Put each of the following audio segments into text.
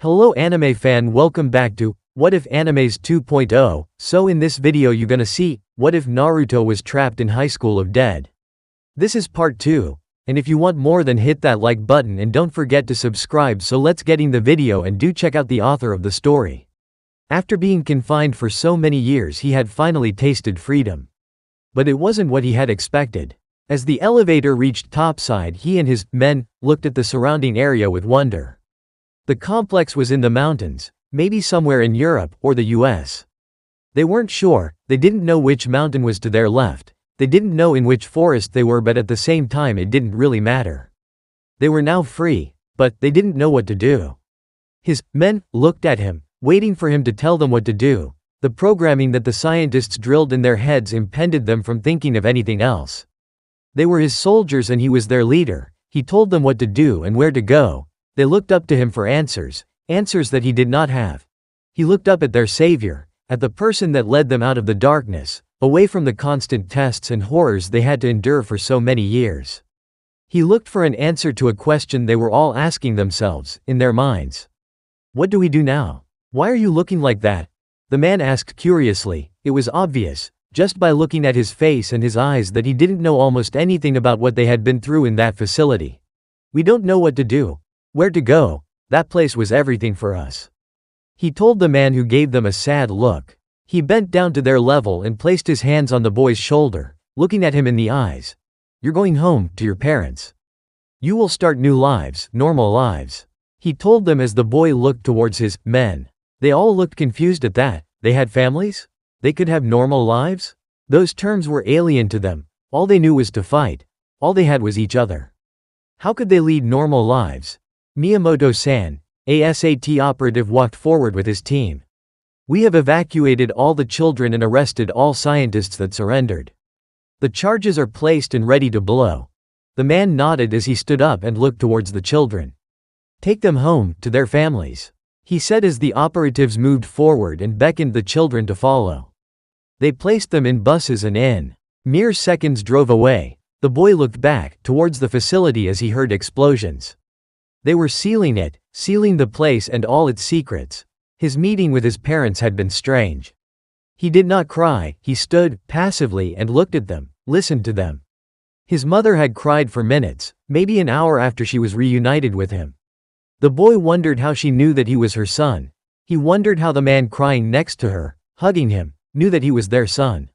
Hello anime fan, welcome back to What If Animes 2.0. So in this video you gonna see, what if Naruto was trapped in High School of Dead? This is part 2. And if you want more then hit that like button and don't forget to subscribe. So let's get in the video and do check out the author of the story. After being confined for so many years he had finally tasted freedom. But it wasn't what he had expected. As the elevator reached topside he and his men looked at the surrounding area with wonder. The complex was in the mountains, maybe somewhere in Europe or the US. They weren't sure, they didn't know which mountain was to their left, they didn't know in which forest they were, but at the same time it didn't really matter. They were now free, but they didn't know what to do. His men looked at him, waiting for him to tell them what to do. The programming that the scientists drilled in their heads impeded them from thinking of anything else. They were his soldiers and he was their leader. He told them what to do and where to go. They looked up to him for answers that he did not have. He looked up at their savior, at the person that led them out of the darkness, away from the constant tests and horrors they had to endure for so many years. He looked for an answer to a question they were all asking themselves, in their minds. What do we do now? Why are you looking like that? The man asked curiously. It was obvious, just by looking at his face and his eyes, that he didn't know almost anything about what they had been through in that facility. We don't know what to do. Where to go? That place was everything for us. He told the man, who gave them a sad look. He bent down to their level and placed his hands on the boy's shoulder, looking at him in the eyes. You're going home, to your parents. You will start new lives, normal lives. He told them as the boy looked towards his men. They all looked confused at that. They had families? They could have normal lives? Those terms were alien to them. All they knew was to fight. All they had was each other. How could they lead normal lives? Miyamoto-san, a SAT operative, walked forward with his team. We have evacuated all the children and arrested all scientists that surrendered. The charges are placed and ready to blow. The man nodded as he stood up and looked towards the children. Take them home, to their families, he said as the operatives moved forward and beckoned the children to follow. They placed them in buses and in mere seconds drove away. The boy looked back towards the facility as he heard explosions. They were sealing the place and all its secrets. His meeting with his parents had been strange. He did not cry, he stood passively and looked at them, listened to them. His mother had cried for minutes, maybe an hour after she was reunited with him. The boy wondered how she knew that he was her son. He wondered how the man crying next to her, hugging him, knew that he was their son.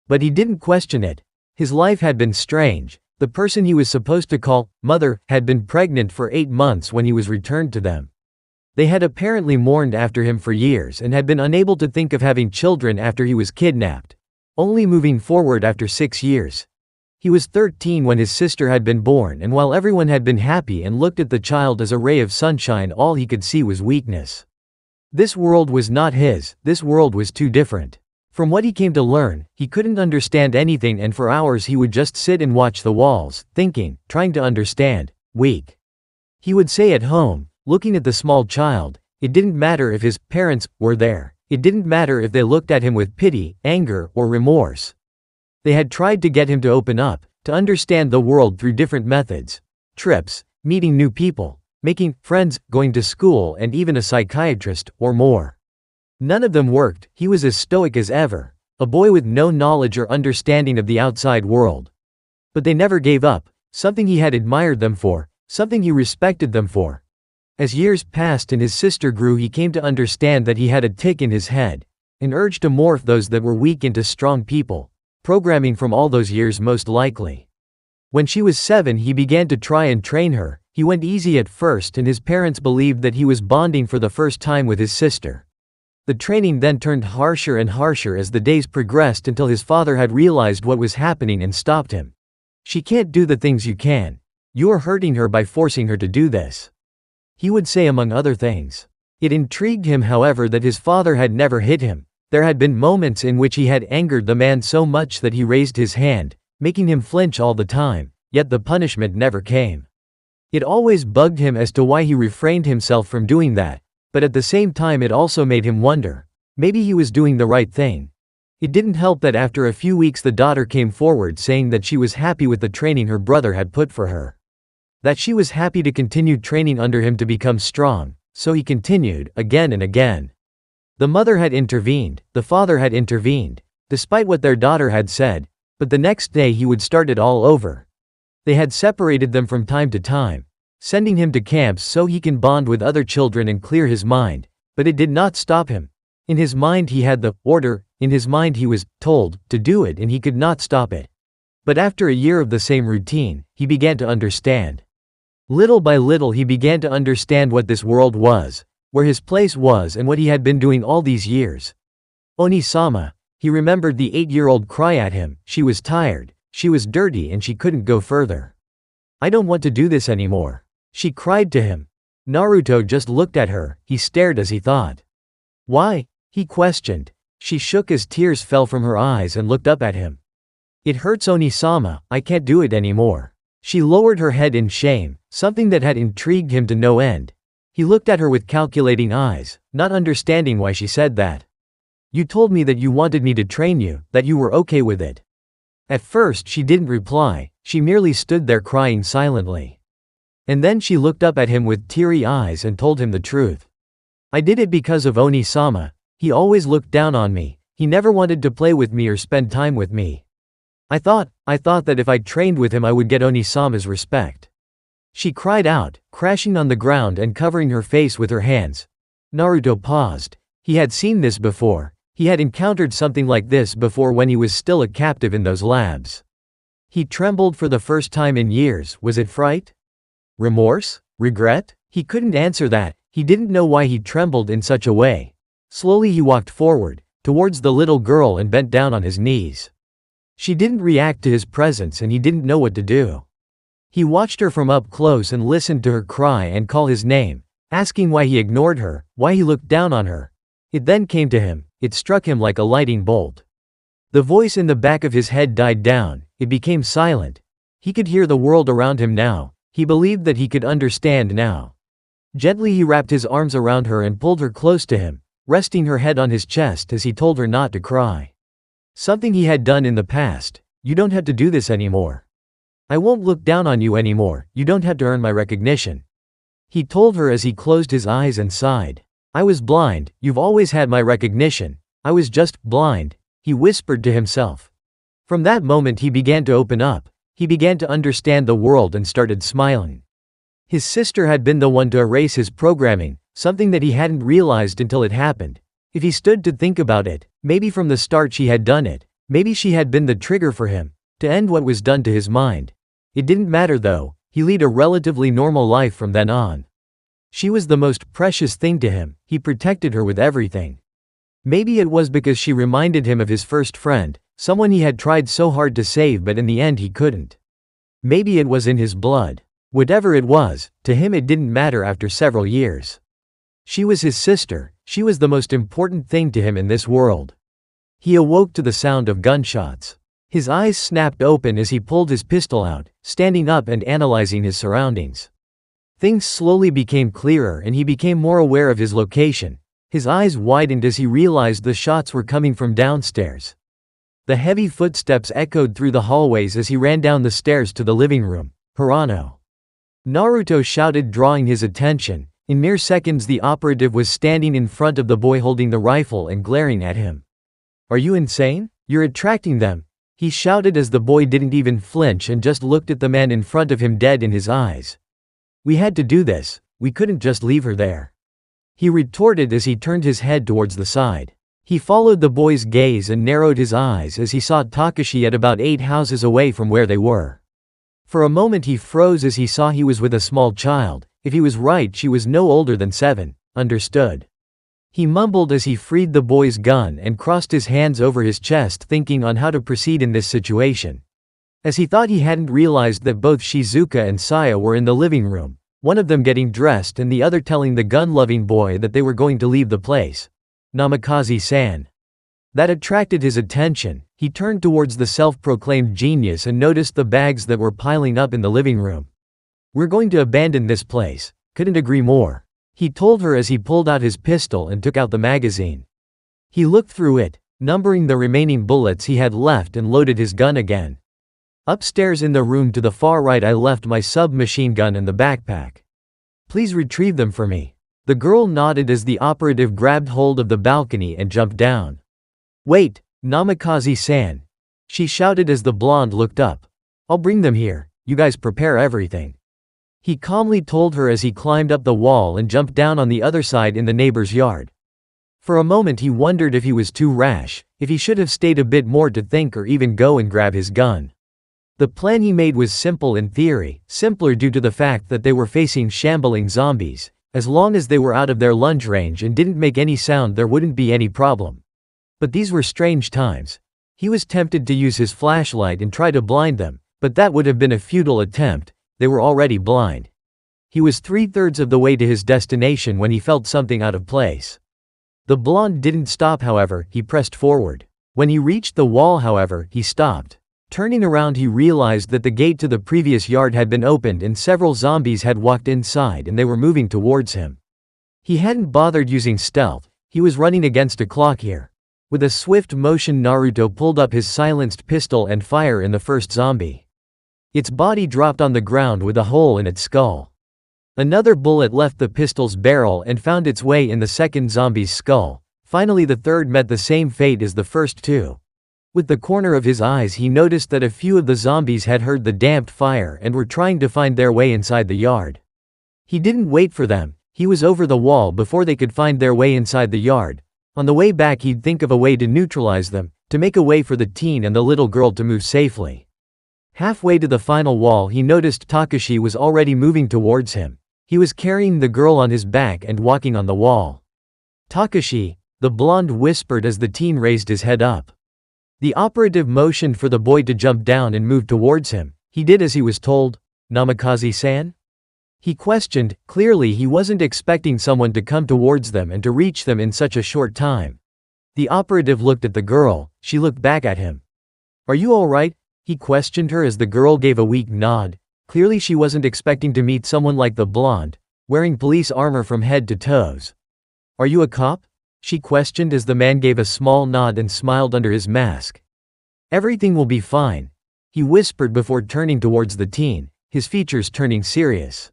But he didn't question it. His life had been strange. The person he was supposed to call mother had been pregnant for 8 months when he was returned to them. They had apparently mourned after him for years and had been unable to think of having children after he was kidnapped, only moving forward after 6 years. He was 13 when his sister had been born, and while everyone had been happy and looked at the child as a ray of sunshine, all he could see was weakness. This world was not his, this world was too different. From what he came to learn, he couldn't understand anything, and for hours he would just sit and watch the walls, thinking, trying to understand, weak. He would say at home, looking at the small child, it didn't matter if his parents were there. It didn't matter if they looked at him with pity, anger, or remorse. They had tried to get him to open up, to understand the world through different methods. Trips, meeting new people, making friends, going to school, and even a psychiatrist, or more. None of them worked. He was as stoic as ever, a boy with no knowledge or understanding of the outside world. But they never gave up, something he had admired them for, something he respected them for. As years passed and his sister grew, he came to understand that he had a tick in his head, an urge to morph those that were weak into strong people, programming from all those years most likely. When she was 7 he began to try and train her. He went easy at first and his parents believed that he was bonding for the first time with his sister. The training then turned harsher and harsher as the days progressed until his father had realized what was happening and stopped him. She can't do the things you can. You are hurting her by forcing her to do this, he would say among other things. It intrigued him, however, that his father had never hit him. There had been moments in which he had angered the man so much that he raised his hand, making him flinch all the time, yet the punishment never came. It always bugged him as to why he refrained himself from doing that. But at the same time it also made him wonder, maybe he was doing the right thing. It didn't help that after a few weeks the daughter came forward saying that she was happy with the training her brother had put for her. That she was happy to continue training under him to become strong, so he continued, again and again. The mother had intervened, the father had intervened, despite what their daughter had said, but the next day he would start it all over. They had separated them from time to time, sending him to camps so he can bond with other children and clear his mind, but it did not stop him. In his mind he had the order, in his mind he was told to do it and he could not stop it. But after a year of the same routine, he began to understand. Little by little he began to understand what this world was, where his place was and what he had been doing all these years. Oni-sama, he remembered the 8-year-old cry at him, she was tired, she was dirty and she couldn't go further. I don't want to do this anymore. She cried to him. Naruto just looked at her, he stared as he thought. Why? He questioned. She shook as tears fell from her eyes and looked up at him. It hurts Oni-sama, I can't do it anymore. She lowered her head in shame, something that had intrigued him to no end. He looked at her with calculating eyes, not understanding why she said that. You told me that you wanted me to train you, that you were okay with it. At first she didn't reply, she merely stood there crying silently. And then she looked up at him with teary eyes and told him the truth. I did it because of Oni-sama, he always looked down on me, he never wanted to play with me or spend time with me. I thought that if I trained with him I would get Oni-sama's respect. She cried out, crashing on the ground and covering her face with her hands. Naruto paused. He had seen this before. He had encountered something like this before when he was still a captive in those labs. He trembled for the first time in years. Was it fright? Remorse? Regret? He couldn't answer that. He didn't know why he trembled in such a way. Slowly he walked forward, towards the little girl and bent down on his knees. She didn't react to his presence and he didn't know what to do. He watched her from up close and listened to her cry and call his name, asking why he ignored her, why he looked down on her. It then came to him, it struck him like a lightning bolt. The voice in the back of his head died down, it became silent. He could hear the world around him now, he believed that he could understand now. Gently he wrapped his arms around her and pulled her close to him, resting her head on his chest as he told her not to cry. Something he had done in the past. You don't have to do this anymore. I won't look down on you anymore, you don't have to earn my recognition. He told her as he closed his eyes and sighed. I was blind, you've always had my recognition. I was just blind, he whispered to himself. From that moment he began to open up. He began to understand the world and started smiling. His sister had been the one to erase his programming, something that he hadn't realized until it happened. If he stood to think about it, maybe from the start she had done it, maybe she had been the trigger for him, to end what was done to his mind. It didn't matter though, he led a relatively normal life from then on. She was the most precious thing to him, he protected her with everything. Maybe it was because she reminded him of his first friend, someone he had tried so hard to save but in the end he couldn't. Maybe it was in his blood. Whatever it was, to him it didn't matter after several years. She was his sister, she was the most important thing to him in this world. He awoke to the sound of gunshots. His eyes snapped open as he pulled his pistol out, standing up and analyzing his surroundings. Things slowly became clearer and he became more aware of his location. His eyes widened as he realized the shots were coming from downstairs. The heavy footsteps echoed through the hallways as he ran down the stairs to the living room. Hirano. Naruto shouted, drawing his attention. In mere seconds the operative was standing in front of the boy holding the rifle and glaring at him. Are you insane? You're attracting them. He shouted as the boy didn't even flinch and just looked at the man in front of him dead in his eyes. We had to do this, we couldn't just leave her there. He retorted as he turned his head towards the side. He followed the boy's gaze and narrowed his eyes as he saw Takashi at about 8 houses away from where they were. For a moment he froze as he saw he was with a small child. If he was right, she was no older than 7, understood. He mumbled as he freed the boy's gun and crossed his hands over his chest, thinking on how to proceed in this situation. As he thought, he hadn't realized that both Shizuka and Saya were in the living room, one of them getting dressed and the other telling the gun-loving boy that they were going to leave the place. Namikaze-san. That attracted his attention. He turned towards the self-proclaimed genius and noticed the bags that were piling up in the living room. We're going to abandon this place. Couldn't agree more. He told her as he pulled out his pistol and took out the magazine. He looked through it, numbering the remaining bullets he had left, and loaded his gun again. Upstairs in the room to the far right I left my submachine gun and the backpack. Please retrieve them for me. The girl nodded as the operative grabbed hold of the balcony and jumped down. "Wait, Namikaze-san," she shouted as the blonde looked up. "I'll bring them here, you guys prepare everything," he calmly told her as he climbed up the wall and jumped down on the other side in the neighbor's yard. For a moment he wondered if he was too rash, if he should have stayed a bit more to think or even go and grab his gun. The plan he made was simple in theory, simpler due to the fact that they were facing shambling zombies. As long as they were out of their lunge range and didn't make any sound, there wouldn't be any problem. But these were strange times. He was tempted to use his flashlight and try to blind them, but that would have been a futile attempt. They were already blind. He was 3/3 of the way to his destination when he felt something out of place. The blonde didn't stop, however, he pressed forward. When he reached the wall, however, he stopped. Turning around, he realized that the gate to the previous yard had been opened and several zombies had walked inside and they were moving towards him. He hadn't bothered using stealth, he was running against a clock here. With a swift motion, Naruto pulled up his silenced pistol and fired in the first zombie. Its body dropped on the ground with a hole in its skull. Another bullet left the pistol's barrel and found its way in the second zombie's skull. Finally, the third met the same fate as the first two. With the corner of his eyes, he noticed that a few of the zombies had heard the damped fire and were trying to find their way inside the yard. He didn't wait for them, he was over the wall before they could find their way inside the yard. On the way back, he'd think of a way to neutralize them, to make a way for the teen and the little girl to move safely. Halfway to the final wall, he noticed Takashi was already moving towards him. He was carrying the girl on his back and walking on the wall. "Takashi," the blonde whispered as the teen raised his head up. The operative motioned for the boy to jump down and move towards him. He did as he was told. "Namikaze-san?" he questioned. Clearly he wasn't expecting someone to come towards them and to reach them in such a short time. The operative looked at the girl, she looked back at him. "Are you alright?" he questioned her as the girl gave a weak nod. Clearly she wasn't expecting to meet someone like the blonde, wearing police armor from head to toes. "Are you a cop?" she questioned as the man gave a small nod and smiled under his mask. "Everything will be fine," he whispered before turning towards the teen, his features turning serious.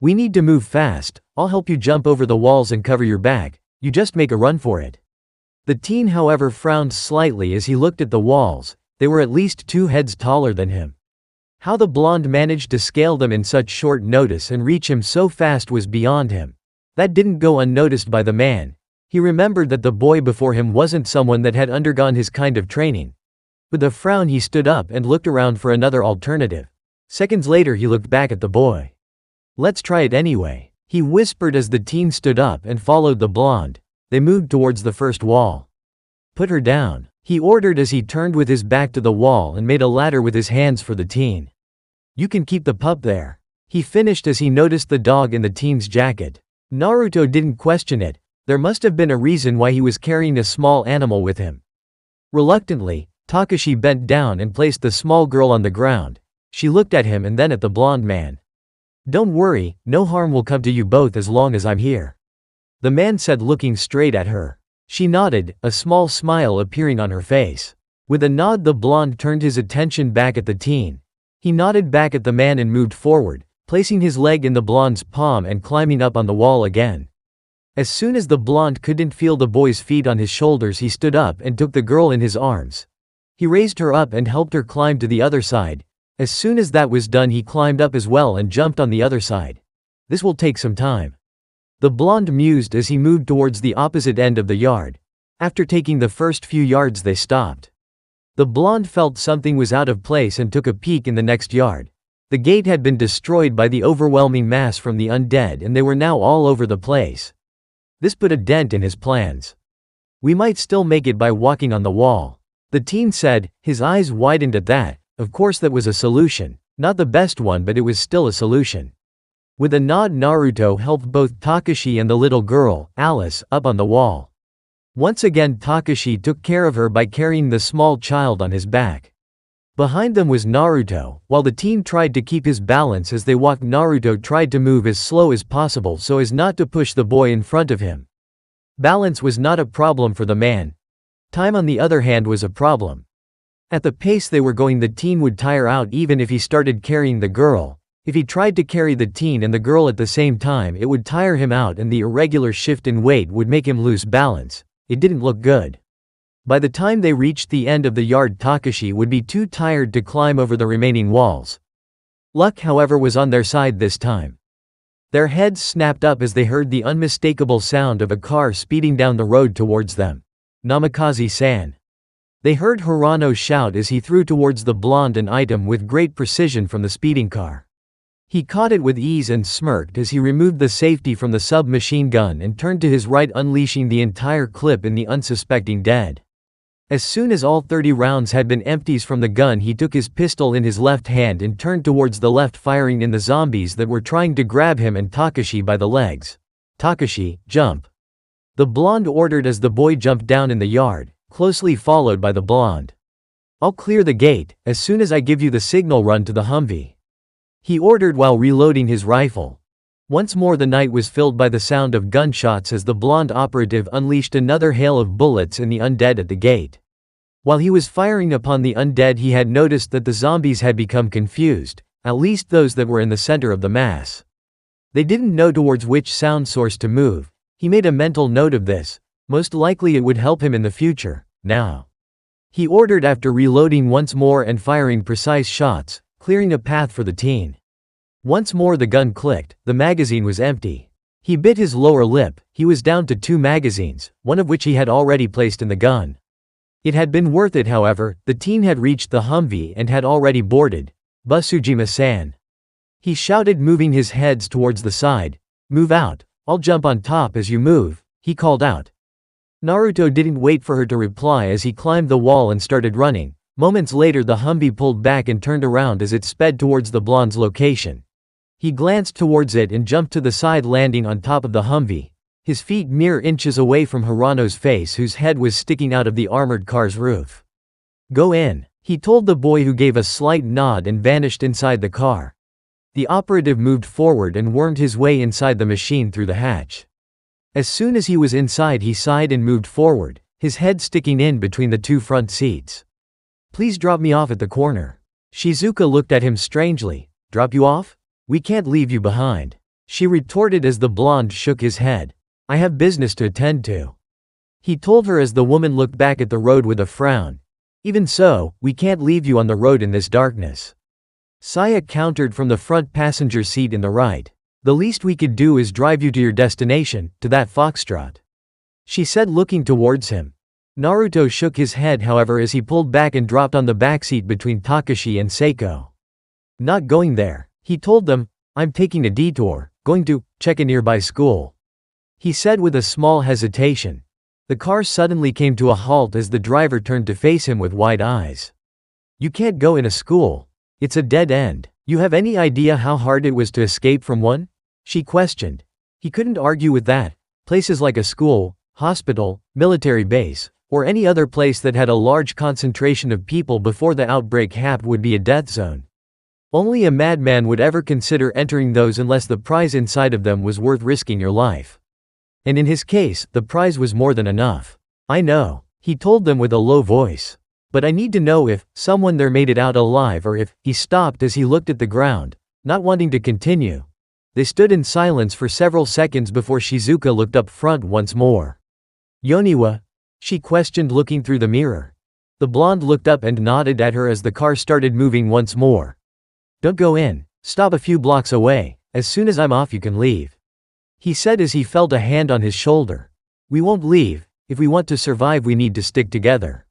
"We need to move fast, I'll help you jump over the walls and cover your back, you just make a run for it." The teen, however, frowned slightly as he looked at the walls. They were at least 2 heads taller than him. How the blonde managed to scale them in such short notice and reach him so fast was beyond him. That didn't go unnoticed by the man. He remembered that the boy before him wasn't someone that had undergone his kind of training. With a frown, he stood up and looked around for another alternative. Seconds later, he looked back at the boy. "Let's try it anyway," he whispered as the teen stood up and followed the blonde. They moved towards the first wall. "Put her down," he ordered as he turned with his back to the wall and made a ladder with his hands for the teen. "You can keep the pup there," he finished as he noticed the dog in the teen's jacket. Naruto didn't question it. There must have been a reason why he was carrying a small animal with him. Reluctantly, Takashi bent down and placed the small girl on the ground. She looked at him and then at the blonde man. "Don't worry, no harm will come to you both as long as I'm here," the man said, looking straight at her. She nodded, a small smile appearing on her face. With a nod, the blonde turned his attention back at the teen. He nodded back at the man and moved forward, placing his leg in the blonde's palm and climbing up on the wall again. As soon as the blonde couldn't feel the boy's feet on his shoulders, he stood up and took the girl in his arms. He raised her up and helped her climb to the other side. As soon as that was done, he climbed up as well and jumped on the other side. "This will take some time," the blonde mused as he moved towards the opposite end of the yard. After taking the first few yards, they stopped. The blonde felt something was out of place and took a peek in the next yard. The gate had been destroyed by the overwhelming mass from the undead and they were now all over the place. This put a dent in his plans. "We might still make it by walking on the wall," the teen said, his eyes widened at that. Of course that was a solution. Not the best one, but it was still a solution. With a nod, Naruto helped both Takashi and the little girl, Alice, up on the wall. Once again, Takashi took care of her by carrying the small child on his back. Behind them was Naruto. While the teen tried to keep his balance as they walked, Naruto tried to move as slow as possible so as not to push the boy in front of him. Balance was not a problem for the man. Time, on the other hand, was a problem. At the pace they were going, the teen would tire out even if he started carrying the girl. If he tried to carry the teen and the girl at the same time, it would tire him out and the irregular shift in weight would make him lose balance. It didn't look good. By the time they reached the end of the yard, Takashi would be too tired to climb over the remaining walls. Luck, however, was on their side this time. Their heads snapped up as they heard the unmistakable sound of a car speeding down the road towards them. Namikaze-san. They heard Hirano shout as he threw towards the blonde an item with great precision from the speeding car. He caught it with ease and smirked as he removed the safety from the submachine gun and turned to his right, unleashing the entire clip in the unsuspecting dead. As soon as all 30 rounds had been empties from the gun, he took his pistol in his left hand and turned towards the left, firing in the zombies that were trying to grab him and Takashi by the legs. "Takashi, jump!" the blonde ordered as the boy jumped down in the yard, closely followed by the blonde. "I'll clear the gate, as soon as I give you the signal, run to the Humvee," he ordered while reloading his rifle. Once more the night was filled by the sound of gunshots as the blonde operative unleashed another hail of bullets in the undead at the gate. While he was firing upon the undead, he had noticed that the zombies had become confused, at least those that were in the center of the mass. They didn't know towards which sound source to move. He made a mental note of this. Most likely it would help him in the future. "Now," he ordered after reloading once more and firing precise shots, clearing a path for the teen. Once more the gun clicked. The magazine was empty. He bit his lower lip. He was down to 2 magazines, one of which he had already placed in the gun. It had been worth it, however. The teen had reached the Humvee and had already boarded. "Busujima-san," he shouted, moving his heads towards the side. "Move out. I'll jump on top as you move," he called out. Naruto didn't wait for her to reply as he climbed the wall and started running. Moments later the Humvee pulled back and turned around as it sped towards the blonde's location. He glanced towards it and jumped to the side, landing on top of the Humvee, his feet mere inches away from Hirano's face, whose head was sticking out of the armored car's roof. "Go in," he told the boy, who gave a slight nod and vanished inside the car. The operative moved forward and wormed his way inside the machine through the hatch. As soon as he was inside, he sighed and moved forward, his head sticking in between the 2 front seats. "Please drop me off at the corner." Shizuka looked at him strangely. "Drop you off? We can't leave you behind," she retorted as the blonde shook his head. "I have business to attend to," he told her as the woman looked back at the road with a frown. "Even so, we can't leave you on the road in this darkness," Saya countered from the front passenger seat in the right. "The least we could do is drive you to your destination, to that foxtrot," she said, looking towards him. Naruto shook his head, however, as he pulled back and dropped on the backseat between Takashi and Seiko. "Not going there," he told them. "I'm taking a detour, going to check a nearby school," he said with a small hesitation. The car suddenly came to a halt as the driver turned to face him with wide eyes. "You can't go in a school. It's a dead end. You have any idea how hard it was to escape from one?" she questioned. He couldn't argue with that. Places like a school, hospital, military base, or any other place that had a large concentration of people before the outbreak happened would be a death zone. Only a madman would ever consider entering those unless the prize inside of them was worth risking your life. And in his case, the prize was more than enough. "I know," he told them with a low voice. "But I need to know if someone there made it out alive, or if—" He stopped as he looked at the ground, not wanting to continue. They stood in silence for several seconds before Shizuka looked up front once more. "Yoniwa?" she questioned, looking through the mirror. The blonde looked up and nodded at her as the car started moving once more. "Don't go in. Stop a few blocks away. As soon as I'm off you can leave," he said as he felt a hand on his shoulder. "We won't leave. If we want to survive we need to stick together,"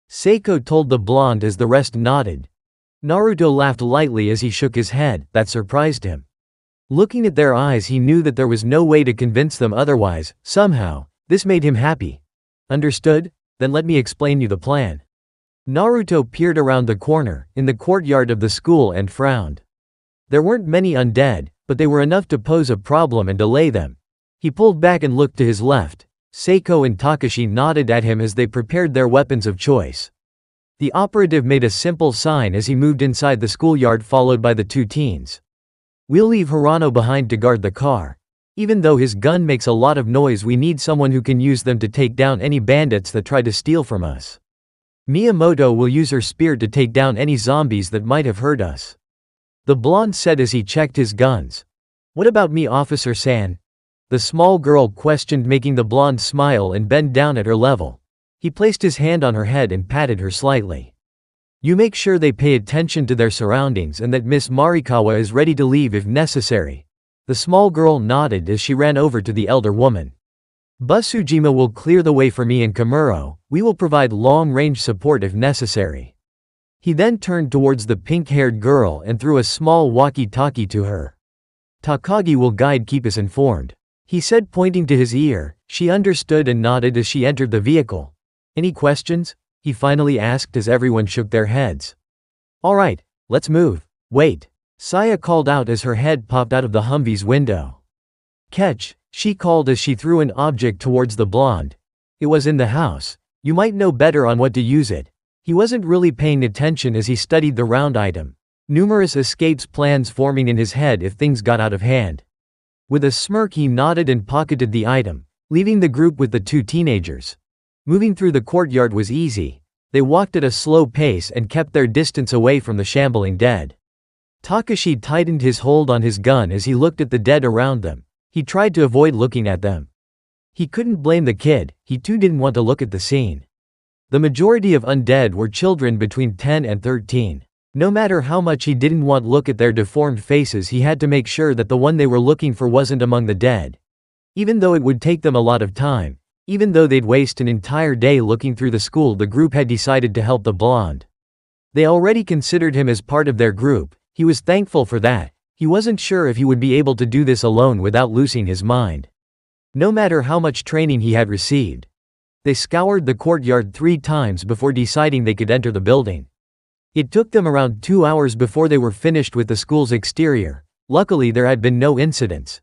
Seiko told the blonde as the rest nodded. Naruto laughed lightly as he shook his head. That surprised him. Looking at their eyes, he knew that there was no way to convince them otherwise. Somehow, this made him happy. "Understood? Then let me explain you the plan." Naruto peered around the corner, in the courtyard of the school, and frowned. There weren't many undead, but they were enough to pose a problem and delay them. He pulled back and looked to his left. Seiko and Takashi nodded at him as they prepared their weapons of choice. The operative made a simple sign as he moved inside the schoolyard, followed by the 2 teens. "We'll leave Hirano behind to guard the car. Even though his gun makes a lot of noise, we need someone who can use them to take down any bandits that try to steal from us. Miyamoto will use her spear to take down any zombies that might have hurt us." The blonde said as he checked his guns. "What about me, Officer San?" The small girl questioned, making the blonde smile and bend down at her level. He placed his hand on her head and patted her slightly. "You make sure they pay attention to their surroundings and that Miss Marikawa is ready to leave if necessary." The small girl nodded as she ran over to the elder woman. "Busujima will clear the way for me and Kamuro. We will provide long-range support if necessary." He then turned towards the pink-haired girl and threw a small walkie-talkie to her. "Takagi will keep us informed," he said, pointing to his ear. She understood and nodded as she entered the vehicle. "Any questions?" he finally asked as everyone shook their heads. "All right, let's move." "Wait," Saya called out as her head popped out of the Humvee's window. "Catch," she called as she threw an object towards the blonde. "It was in the house. You might know better on what to use it." He wasn't really paying attention as he studied the round item. Numerous escape plans forming in his head if things got out of hand. With a smirk he nodded and pocketed the item, leaving the group with the two teenagers. Moving through the courtyard was easy. They walked at a slow pace and kept their distance away from the shambling dead. Takashi tightened his hold on his gun as he looked at the dead around them. He tried to avoid looking at them. He couldn't blame the kid, he too didn't want to look at the scene. The majority of undead were children between 10 and 13. No matter how much he didn't want to look at their deformed faces, he had to make sure that the one they were looking for wasn't among the dead. Even though it would take them a lot of time, even though they'd waste an entire day looking through the school, the group had decided to help the blonde. They already considered him as part of their group. He was thankful for that. He wasn't sure if he would be able to do this alone without losing his mind. No matter how much training he had received. They scoured the courtyard 3 times before deciding they could enter the building. It took them around 2 hours before they were finished with the school's exterior. Luckily there had been no incidents.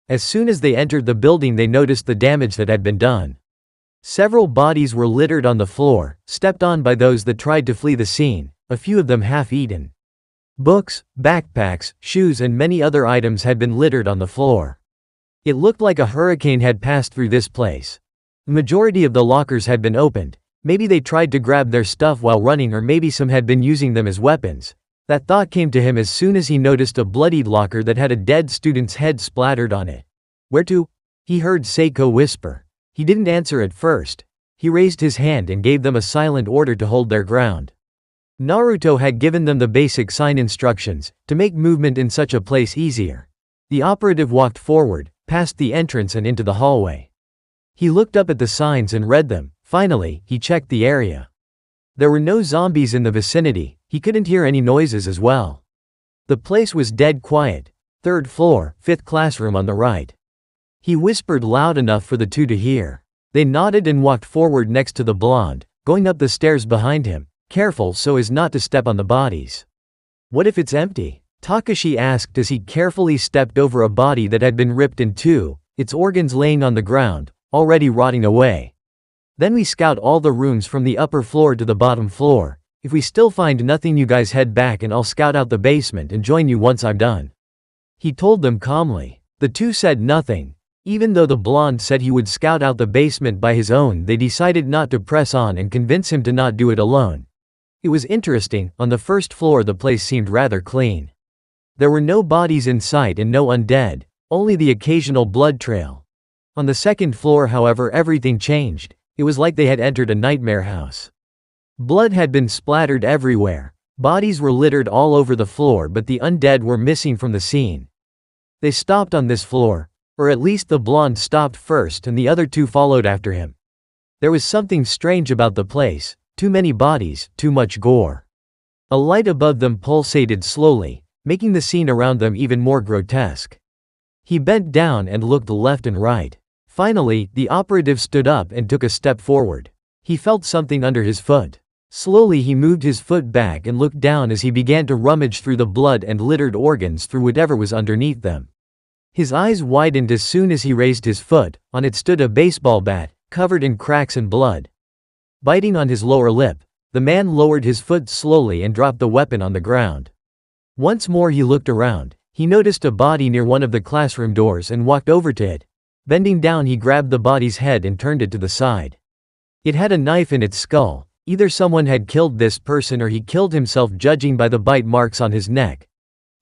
As soon as they entered the building they noticed the damage that had been done. Several bodies were littered on the floor, stepped on by those that tried to flee the scene, a few of them half-eaten. Books, backpacks, shoes and many other items had been littered on the floor. It looked like a hurricane had passed through this place. The majority of the lockers had been opened. Maybe they tried to grab their stuff while running, or maybe some had been using them as weapons. That thought came to him as soon as he noticed a bloodied locker that had a dead student's head splattered on it. "Where to?" he heard Seiko whisper. He didn't answer at first. He raised his hand and gave them a silent order to hold their ground. Naruto had given them the basic sign instructions, to make movement in such a place easier. The operative walked forward, past the entrance and into the hallway. He looked up at the signs and read them. Finally, he checked the area. There were no zombies in the vicinity. He couldn't hear any noises as well. The place was dead quiet. 3rd floor, 5th classroom on the right. He whispered loud enough for the two to hear. They nodded and walked forward next to the blonde, going up the stairs behind him, careful so as not to step on the bodies. "What if it's empty?" Takashi asked as he carefully stepped over a body that had been ripped in two, its organs laying on the ground, already rotting away. "Then we scout all the rooms from the upper floor to the bottom floor. If we still find nothing, you guys head back and I'll scout out the basement and join you once I'm done," he told them calmly. The two said nothing. Even though the blonde said he would scout out the basement by his own, they decided not to press on and convince him to not do it alone. It was interesting, on the 1st floor the place seemed rather clean. There were no bodies in sight and no undead, only the occasional blood trail. On the 2nd floor, however, everything changed. It was like they had entered a nightmare house. Blood had been splattered everywhere. Bodies were littered all over the floor, but the undead were missing from the scene. They stopped on this floor, or at least the blonde stopped first and the other two followed after him. There was something strange about the place. Too many bodies, too much gore. A light above them pulsated slowly, making the scene around them even more grotesque. He bent down and looked left and right. Finally, the operative stood up and took a step forward. He felt something under his foot. Slowly he moved his foot back and looked down as he began to rummage through the blood and littered organs through whatever was underneath them. His eyes widened as soon as he raised his foot. On it stood a baseball bat, covered in cracks and blood. Biting on his lower lip, the man lowered his foot slowly and dropped the weapon on the ground. Once more he looked around. He noticed a body near one of the classroom doors and walked over to it. Bending down, he grabbed the body's head and turned it to the side. It had a knife in its skull. Either someone had killed this person or he killed himself, judging by the bite marks on his neck.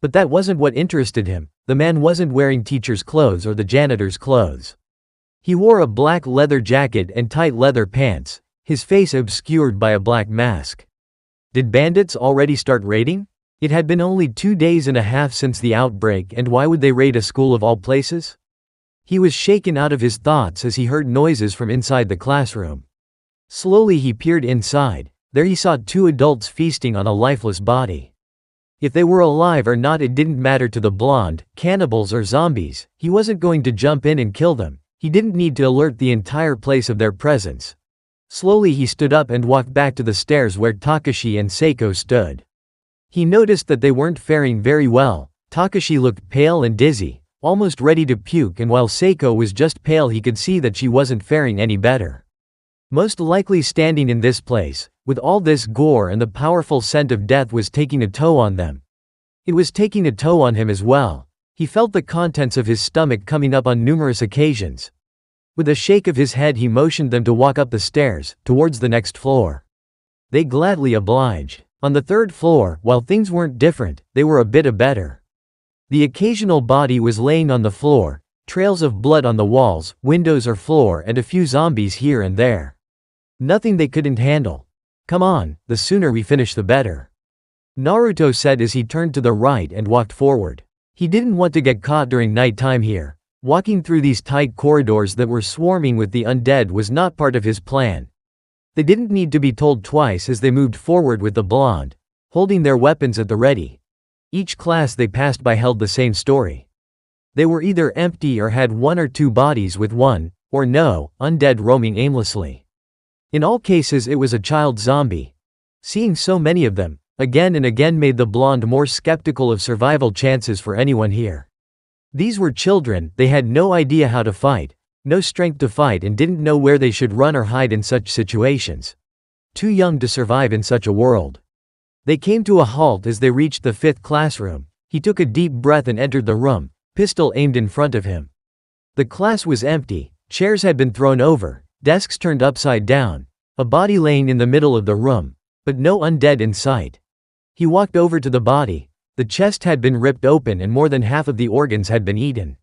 But that wasn't what interested him. The man wasn't wearing teacher's clothes or the janitor's clothes. He wore a black leather jacket and tight leather pants, his face obscured by a black mask. Did bandits already start raiding? It had been only 2 days and a half since the outbreak, and why would they raid a school of all places? He was shaken out of his thoughts as he heard noises from inside the classroom. Slowly he peered inside. There he saw 2 adults feasting on a lifeless body. If they were alive or not, it didn't matter to the blonde, cannibals or zombies. He wasn't going to jump in and kill them. He didn't need to alert the entire place of their presence. Slowly he stood up and walked back to the stairs where Takashi and Seiko stood. He noticed that they weren't faring very well. Takashi looked pale and dizzy, almost ready to puke, and while Seiko was just pale, he could see that she wasn't faring any better. Most likely standing in this place, with all this gore and the powerful scent of death, was taking a toll on them. It was taking a toll on him as well. He felt the contents of his stomach coming up on numerous occasions. With a shake of his head he motioned them to walk up the stairs, towards the next floor. They gladly obliged. On the 3rd floor, while things weren't different, they were a bit better. The occasional body was laying on the floor, trails of blood on the walls, windows or floor, and a few zombies here and there. Nothing they couldn't handle. Come on, the sooner we finish the better, Naruto said as he turned to the right and walked forward. He didn't want to get caught during night time here. Walking through these tight corridors that were swarming with the undead was not part of his plan. They didn't need to be told twice as they moved forward with the blonde, holding their weapons at the ready. Each class they passed by held the same story. They were either empty or had 1 or 2 bodies with 1, or no, undead roaming aimlessly. In all cases it was a child zombie. Seeing so many of them, again and again, made the blonde more skeptical of survival chances for anyone here. These were children, they had no idea how to fight, no strength to fight, and didn't know where they should run or hide in such situations. Too young to survive in such a world. They came to a halt as they reached the 5th classroom. He took a deep breath and entered the room, pistol aimed in front of him. The class was empty, chairs had been thrown over, desks turned upside down, a body laying in the middle of the room, but no undead in sight. He walked over to the body. The chest had been ripped open and more than half of the organs had been eaten.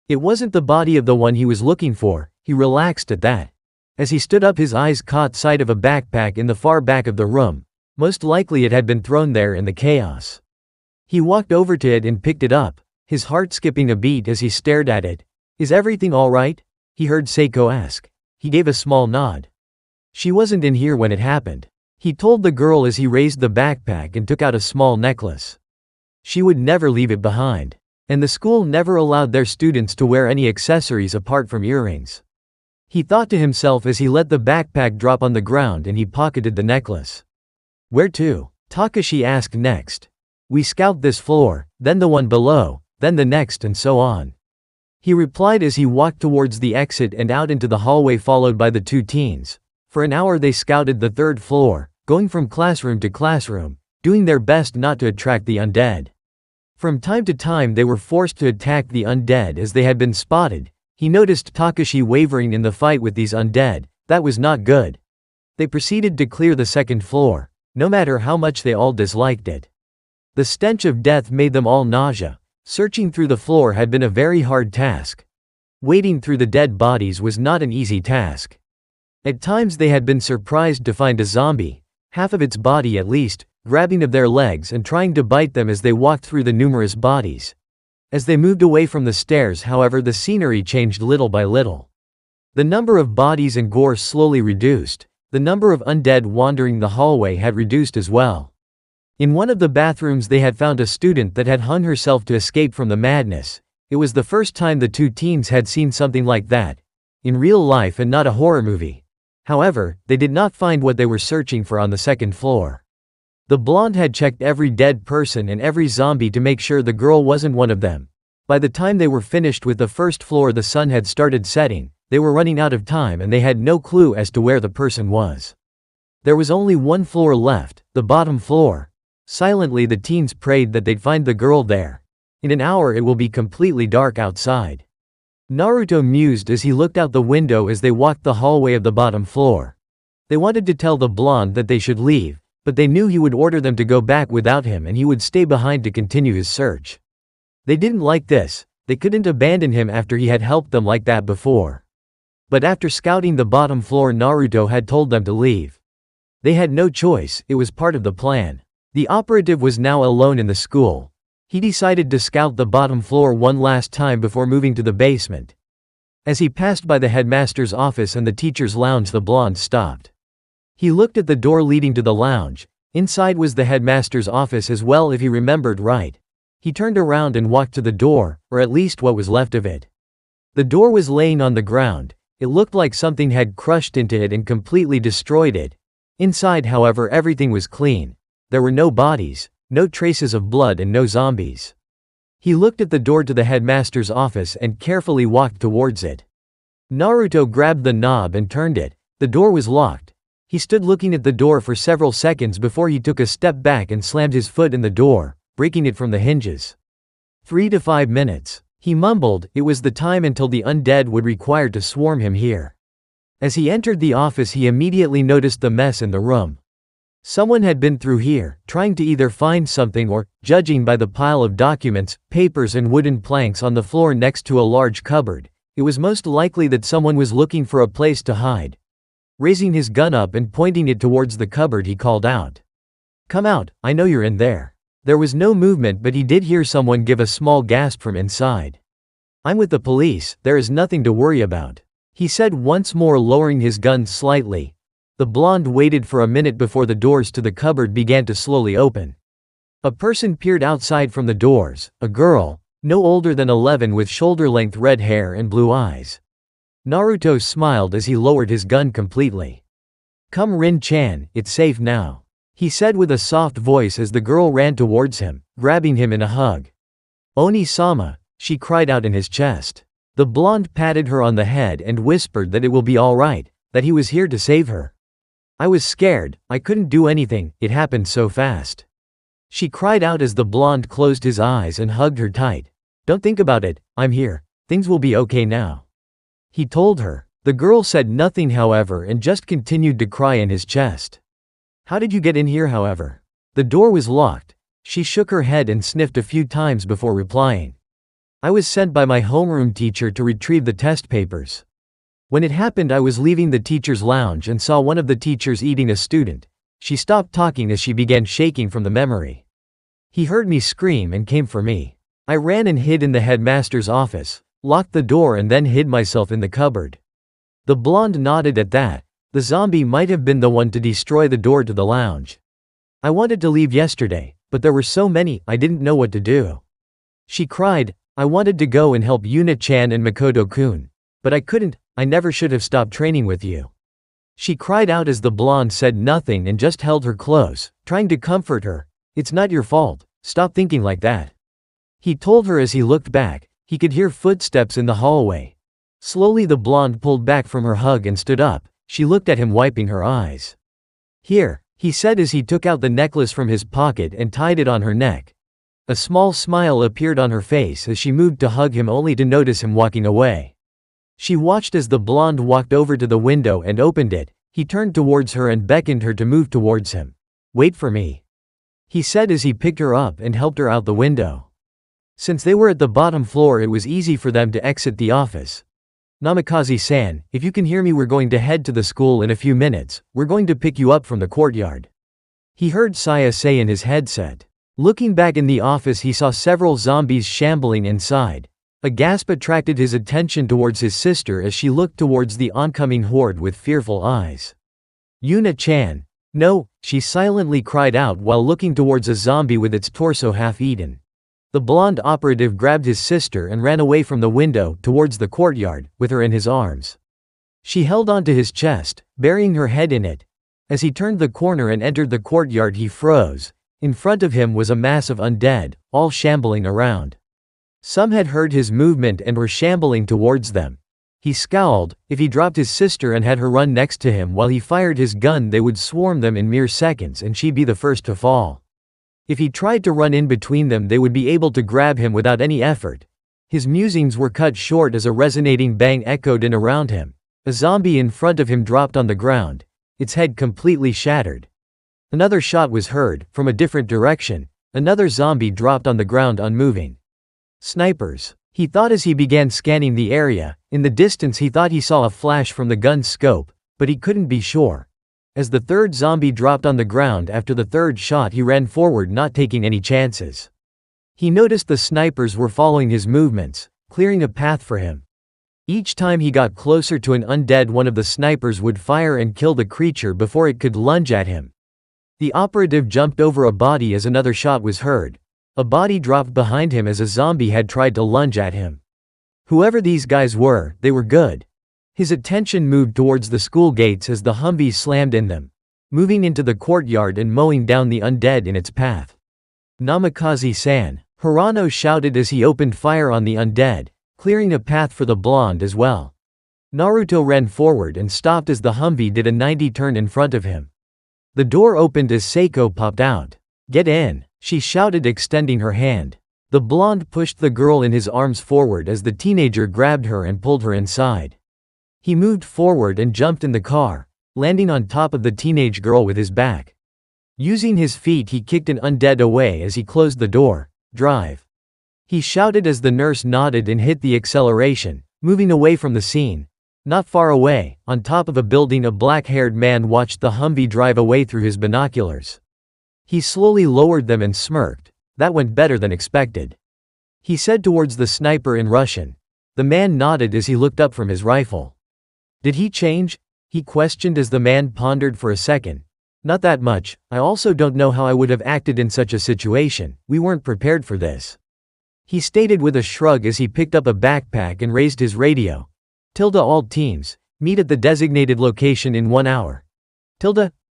It wasn't the body of the one he was looking for. He relaxed at that. As he stood up, his eyes caught sight of a backpack in the far back of the room. Most likely it had been thrown there in the chaos. He walked over to it and picked it up, his heart skipping a beat as he stared at it. Is everything all right? He heard Seiko ask. He gave a small nod. She wasn't in here when it happened, he told the girl as he raised the backpack and took out a small necklace. She would never leave it behind. And the school never allowed their students to wear any accessories apart from earrings. He thought to himself as he let the backpack drop on the ground and he pocketed the necklace. Where to? Takashi asked next. We scout this floor, then the one below, then the next, and so on, he replied as he walked towards the exit and out into the hallway followed by the 2 teens. For an hour they scouted the 3rd floor, going from classroom to classroom, doing their best not to attract the undead. From time to time they were forced to attack the undead as they had been spotted. He noticed Takashi wavering in the fight with these undead. That was not good. They proceeded to clear the 2nd floor, no matter how much they all disliked it. The stench of death made them all nausea. Searching through the floor had been a very hard task. Wading through the dead bodies was not an easy task. At times they had been surprised to find a zombie, half of its body at least, grabbing of their legs and trying to bite them as they walked through the numerous bodies. As they moved away from the stairs, however, the scenery changed little by little. The number of bodies and gore slowly reduced. The number of undead wandering the hallway had reduced as well. In one of the bathrooms they had found a student that had hung herself to escape from the madness. It was the first time the 2 teens had seen something like that, in real life and not a horror movie. However, they did not find what they were searching for on the 2nd floor. The blonde had checked every dead person and every zombie to make sure the girl wasn't one of them. By the time they were finished with the 1st floor, the sun had started setting. They were running out of time and they had no clue as to where the person was. There was only 1 floor left, the bottom floor. Silently the teens prayed that they'd find the girl there. In an hour it will be completely dark outside. Naruto mused as he looked out the window as they walked the hallway of the bottom floor. They wanted to tell the blonde that they should leave, But they knew he would order them to go back without him and he would stay behind to continue his search. They didn't like this. They couldn't abandon him after he had helped them like that before. But after scouting the bottom floor, Naruto had told them to leave. They had no choice, it was part of the plan. The operative was now alone in the school. He decided to scout the bottom floor one last time before moving to the basement. As he passed by the headmaster's office and the teacher's lounge, the blonde stopped. He looked at the door leading to the lounge. Inside was the headmaster's office as well, if he remembered right. He turned around and walked to the door, or at least what was left of it. The door was laying on the ground. It looked like something had crushed into it and completely destroyed it. Inside, however, everything was clean. There were no bodies, no traces of blood, and no zombies. He looked at the door to the headmaster's office and carefully walked towards it. Naruto grabbed the knob and turned it. The door was locked. He stood looking at the door for several seconds before he took a step back and slammed his foot in the door, breaking it from the hinges. 3 to 5 minutes. He mumbled, it was the time until the undead would require to swarm him here. As he entered the office, he immediately noticed the mess in the room. Someone had been through here, trying to either find something or, judging by the pile of documents, papers and wooden planks on the floor next to a large cupboard, it was most likely that someone was looking for a place to hide. Raising his gun up and pointing it towards the cupboard, he called out, "Come out, I know you're in there." There was no movement, but he did hear someone give a small gasp from inside. "I'm with the police, there is nothing to worry about," he said, once more lowering his gun slightly. The blonde waited for a minute before the doors to the cupboard began to slowly open. A person peered outside from the doors, a girl, no older than 11, with shoulder-length red hair and blue eyes. Naruto smiled as he lowered his gun completely. "Come Rin-chan, it's safe now," he said with a soft voice as the girl ran towards him, grabbing him in a hug. "Oni-sama," she cried out in his chest. The blonde patted her on the head and whispered that it will be all right, that he was here to save her. "I was scared, I couldn't do anything, it happened so fast," she cried out as the blonde closed his eyes and hugged her tight. "Don't think about it, I'm here, things will be okay now," he told her. The girl said nothing, however, and just continued to cry in his chest. "How did you get in here, however?" "The door was locked." She shook her head and sniffed a few times before replying. "I was sent by my homeroom teacher to retrieve the test papers. When it happened, I was leaving the teacher's lounge and saw one of the teachers eating a student." She stopped talking as she began shaking from the memory. "He heard me scream and came for me. I ran and hid in the headmaster's office, locked the door and then hid myself in the cupboard." The blonde nodded at that. The zombie might have been the one to destroy the door to the lounge. "I wanted to leave yesterday, but there were so many, I didn't know what to do," she cried. "I wanted to go and help Yuna-chan and Makoto-kun. But I couldn't, I never should have stopped training with you," she cried out as the blonde said nothing and just held her close, trying to comfort her. "It's not your fault, stop thinking like that," he told her as he looked back. He could hear footsteps in the hallway. Slowly the blonde pulled back from her hug and stood up. She looked at him, wiping her eyes. "Here," he said as he took out the necklace from his pocket and tied it on her neck. A small smile appeared on her face as she moved to hug him, only to notice him walking away. She watched as the blonde walked over to the window and opened it. He turned towards her and beckoned her to move towards him. "Wait for me," he said as he picked her up and helped her out the window. Since they were at the bottom floor, it was easy for them to exit the office. "Namikaze-san, if you can hear me, we're going to head to the school in a few minutes. We're going to pick you up from the courtyard," he heard Saya say in his headset. Looking back in the office, he saw several zombies shambling inside. A gasp attracted his attention towards his sister as she looked towards the oncoming horde with fearful eyes. "Yuna-chan." "No," she silently cried out while looking towards a zombie with its torso half-eaten. The blonde operative grabbed his sister and ran away from the window towards the courtyard, with her in his arms. She held onto his chest, burying her head in it. As he turned the corner and entered the courtyard, he froze. In front of him was a mass of undead, all shambling around. Some had heard his movement and were shambling towards them. He scowled. If he dropped his sister and had her run next to him while he fired his gun, they would swarm them in mere seconds and she'd be the first to fall. If he tried to run in between them, they would be able to grab him without any effort. His musings were cut short as a resonating bang echoed in around him. A zombie in front of him dropped on the ground, its head completely shattered. Another shot was heard, from a different direction. Another zombie dropped on the ground unmoving. Snipers. He thought as he began scanning the area. In the distance he thought he saw a flash from the gun's scope, but he couldn't be sure. As the third zombie dropped on the ground after the third shot, he ran forward, not taking any chances. He noticed the snipers were following his movements, clearing a path for him. Each time he got closer to an undead, one of the snipers would fire and kill the creature before it could lunge at him. The operative jumped over a body as another shot was heard. A body dropped behind him as a zombie had tried to lunge at him. Whoever these guys were, they were good. His attention moved towards the school gates as the Humvee slammed in them, moving into the courtyard and mowing down the undead in its path. Namikaze-san, Hirano shouted as he opened fire on the undead, clearing a path for the blonde as well. Naruto ran forward and stopped as the Humvee did a 90 turn in front of him. The door opened as Seiko popped out. "Get in," she shouted, extending her hand. The blonde pushed the girl in his arms forward as the teenager grabbed her and pulled her inside. He moved forward and jumped in the car, landing on top of the teenage girl with his back. Using his feet he kicked an undead away as he closed the door. "Drive," he shouted as the nurse nodded and hit the acceleration, moving away from the scene. Not far away, on top of a building, a black-haired man watched the Humvee drive away through his binoculars. He slowly lowered them and smirked. "That went better than expected," he said towards the sniper in Russian. The man nodded as he looked up from his rifle. "Did he change?" he questioned as the man pondered for a second. "Not that much. I also don't know how I would have acted in such a situation. We weren't prepared for this," he stated with a shrug as he picked up a backpack and raised his radio. "All teams, meet at the designated location in 1 hour.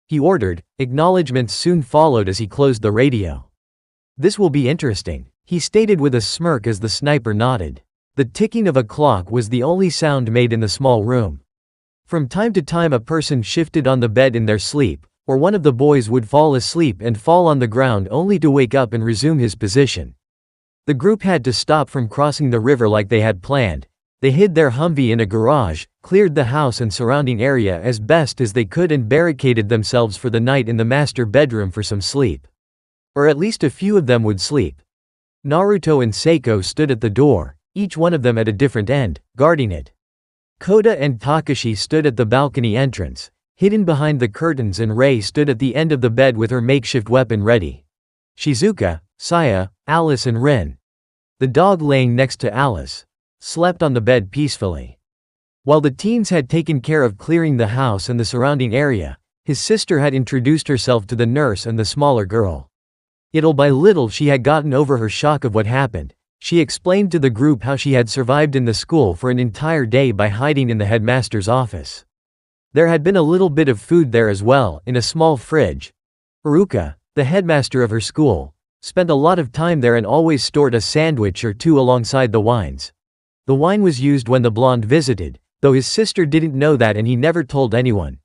He ordered. Acknowledgements soon followed as he closed the radio. "This will be interesting," he stated with a smirk as the sniper nodded. The ticking of a clock was the only sound made in the small room. From time to time a person shifted on the bed in their sleep, or one of the boys would fall asleep and fall on the ground only to wake up and resume his position. The group had to stop from crossing the river like they had planned. They hid their Humvee in a garage, cleared the house and surrounding area as best as they could, and barricaded themselves for the night in the master bedroom for some sleep. Or at least a few of them would sleep. Naruto and Seiko stood at the door, each one of them at a different end, guarding it. Koda and Takashi stood at the balcony entrance, hidden behind the curtains, and Rei stood at the end of the bed with her makeshift weapon ready. Shizuka, Saya, Alice and Rin, the dog laying next to Alice, slept on the bed peacefully. While the teens had taken care of clearing the house and the surrounding area, his sister had introduced herself to the nurse and the smaller girl. Little by little she had gotten over her shock of what happened. She explained to the group how she had survived in the school for an entire day by hiding in the headmaster's office. There had been a little bit of food there as well, in a small fridge. Haruka, the headmaster of her school, spent a lot of time there and always stored a sandwich or two alongside the wines. The wine was used when the blonde visited, though his sister didn't know that and he never told anyone.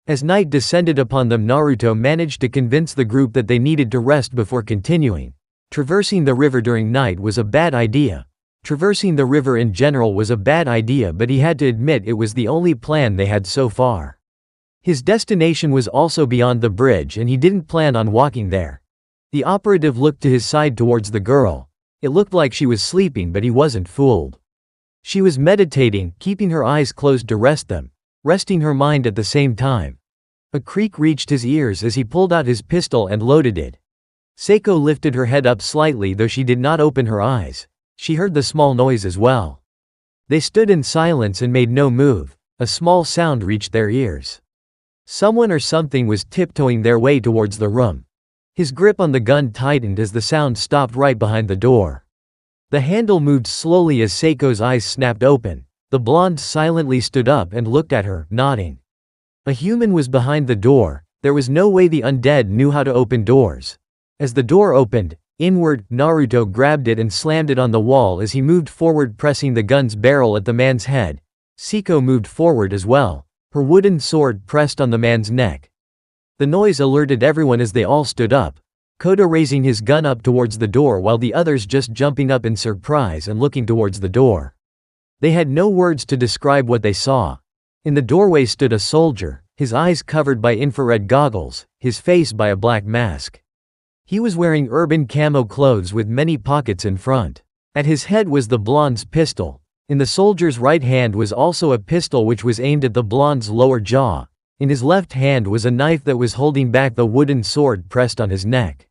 As night descended upon them, Naruto managed to convince the group that they needed to rest before continuing. Traversing the river during night was a bad idea. Traversing the river in general was a bad idea, but he had to admit it was the only plan they had so far. His destination was also beyond the bridge and he didn't plan on walking there. The operative looked to his side towards the girl. It looked like she was sleeping, but he wasn't fooled. She was meditating, keeping her eyes closed to rest them, resting her mind at the same time. A creak reached his ears as he pulled out his pistol and loaded it. Seiko lifted her head up slightly, though she did not open her eyes. She heard the small noise as well. They stood in silence and made no move. A small sound reached their ears. Someone or something was tiptoeing their way towards the room. His grip on the gun tightened as the sound stopped right behind the door. The handle moved slowly as Seiko's eyes snapped open. The blonde silently stood up and looked at her, nodding. A human was behind the door. There was no way the undead knew how to open doors. As the door opened, inward, Naruto grabbed it and slammed it on the wall as he moved forward, pressing the gun's barrel at the man's head. Seiko moved forward as well, her wooden sword pressed on the man's neck. The noise alerted everyone as they all stood up, Koda raising his gun up towards the door while the others just jumping up in surprise and looking towards the door. They had no words to describe what they saw. In the doorway stood a soldier, his eyes covered by infrared goggles, his face by a black mask. He was wearing urban camo clothes with many pockets in front. At his head was the blonde's pistol. In the soldier's right hand was also a pistol which was aimed at the blonde's lower jaw. In his left hand was a knife that was holding back the wooden sword pressed on his neck.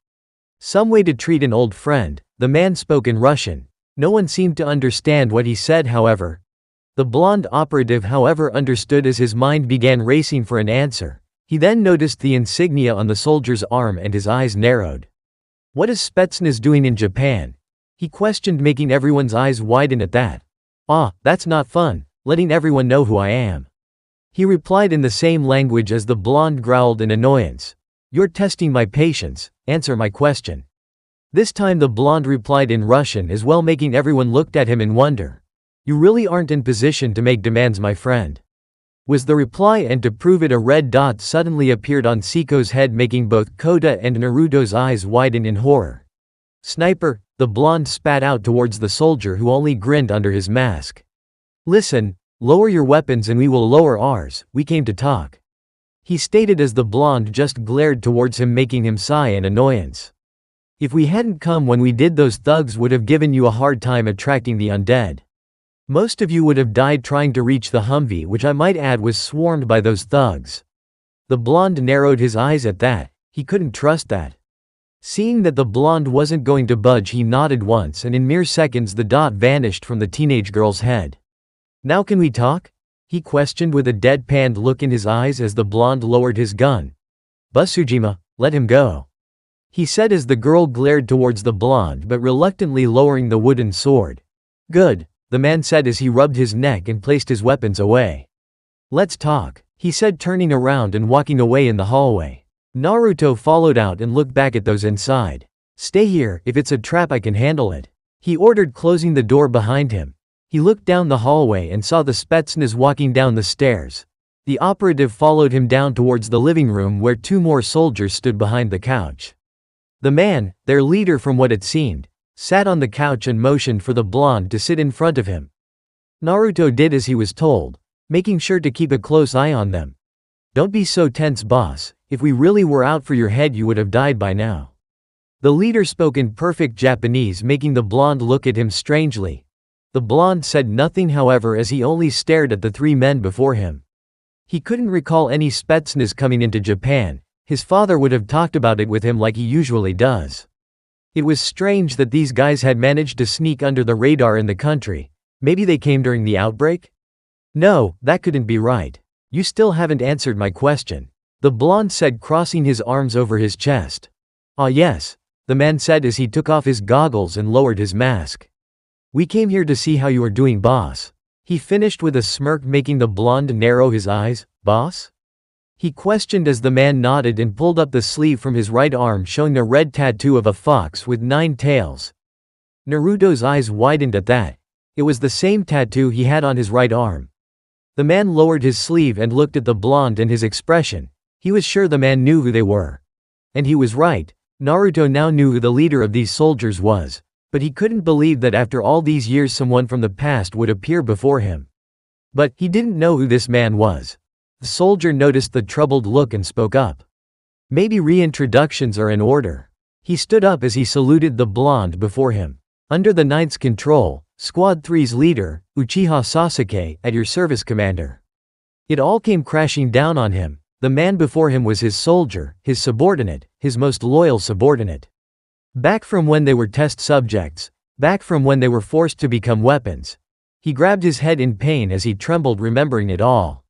Some way to treat an old friend, the man spoke in Russian. No one seemed to understand what he said, however. The blonde operative, however, understood as his mind began racing for an answer. He then noticed the insignia on the soldier's arm and his eyes narrowed. "What is Spetsnaz doing in Japan?" he questioned, making everyone's eyes widen at that. "Ah, that's not fun, letting everyone know who I am," he replied in the same language as the blonde growled in annoyance. "You're testing my patience, answer my question." This time the blonde replied in Russian as well, making everyone looked at him in wonder. "You really aren't in position to make demands, my friend," was the reply, and to prove it a red dot suddenly appeared on Seiko's head, making both Kota and Naruto's eyes widen in horror. "Sniper," the blonde spat out towards the soldier, who only grinned under his mask. "Listen, lower your weapons and we will lower ours, we came to talk," he stated as the blonde just glared towards him, making him sigh in annoyance. "If we hadn't come when we did, those thugs would have given you a hard time attracting the undead. Most of you would have died trying to reach the Humvee, which I might add was swarmed by those thugs." The blonde narrowed his eyes at that. He couldn't trust that. Seeing that the blonde wasn't going to budge, he nodded once, and in mere seconds the dot vanished from the teenage girl's head. "Now can we talk?" he questioned with a deadpanned look in his eyes as the blonde lowered his gun. "Busujima, let him go," he said as the girl glared towards the blonde but reluctantly lowering the wooden sword. "Good," the man said as he rubbed his neck and placed his weapons away. "Let's talk," he said, turning around and walking away in the hallway. Naruto followed out and looked back at those inside. "Stay here, if it's a trap I can handle it," he ordered, closing the door behind him. He looked down the hallway and saw the Spetsnaz walking down the stairs. The operative followed him down towards the living room, where two more soldiers stood behind the couch. The man, their leader from what it seemed, sat on the couch and motioned for the blonde to sit in front of him. Naruto did as he was told, making sure to keep a close eye on them. "Don't be so tense, boss. If we really were out for your head, you would have died by now." The leader spoke in perfect Japanese, making the blonde look at him strangely. The blonde said nothing, however, as he only stared at the three men before him. He couldn't recall any Spetsnaz coming into Japan. His father would have talked about it with him like he usually does. It was strange that these guys had managed to sneak under the radar in the country. Maybe they came during the outbreak? "No, that couldn't be right. You still haven't answered my question," the blonde said, crossing his arms over his chest. "Ah yes," the man said as he took off his goggles and lowered his mask. "We came here to see how you are doing, boss," he finished with a smirk, making the blonde narrow his eyes. "Boss?" he questioned as the man nodded and pulled up the sleeve from his right arm, showing a red tattoo of a fox with 9 tails. Naruto's eyes widened at that. It was the same tattoo he had on his right arm. The man lowered his sleeve and looked at the blonde, and his expression. He was sure the man knew who they were. And he was right. Naruto now knew who the leader of these soldiers was. But he couldn't believe that after all these years someone from the past would appear before him. But he didn't know who this man was. The soldier noticed the troubled look and spoke up. "Maybe reintroductions are in order." He stood up as he saluted the blonde before him. "Under the 9th's control, Squad 3's leader, Uchiha Sasuke, at your service, Commander." It all came crashing down on him. The man before him was his soldier, his subordinate, his most loyal subordinate. Back from when they were test subjects, back from when they were forced to become weapons. He grabbed his head in pain as he trembled, remembering it all.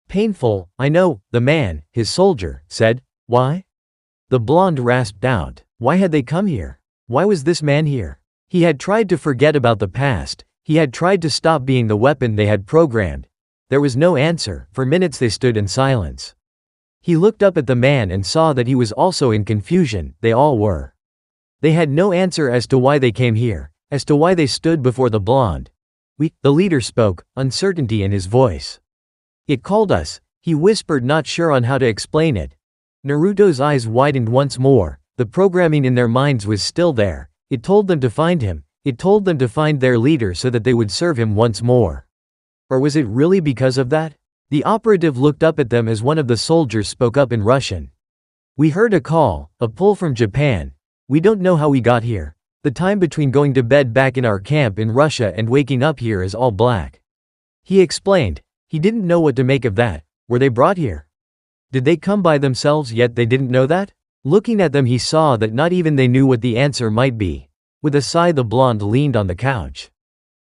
"Painful, I know," the man, his soldier, said. "Why?" the blonde rasped out. Why had they come here? Why was this man here? He had tried to forget about the past. He had tried to stop being the weapon they had programmed. There was no answer. For minutes they stood in silence. He looked up at the man and saw that he was also in confusion. They all were. They had no answer as to why they came here, as to why they stood before the blonde. The leader spoke, uncertainty in his voice. "It called us," he whispered, not sure on how to explain it. Naruto's eyes widened once more. The programming in their minds was still there. It told them to find him. It told them to find their leader so that they would serve him once more. Or was it really because of that? The operative looked up at them as one of the soldiers spoke up in Russian. "We heard a call, a pull from Japan. We don't know how we got here. The time between going to bed back in our camp in Russia and waking up here is all black." He explained. He didn't know what to make of that. Were they brought here? Did they come by themselves yet they didn't know that? Looking at them he saw that not even they knew what the answer might be. With a sigh the blonde leaned on the couch.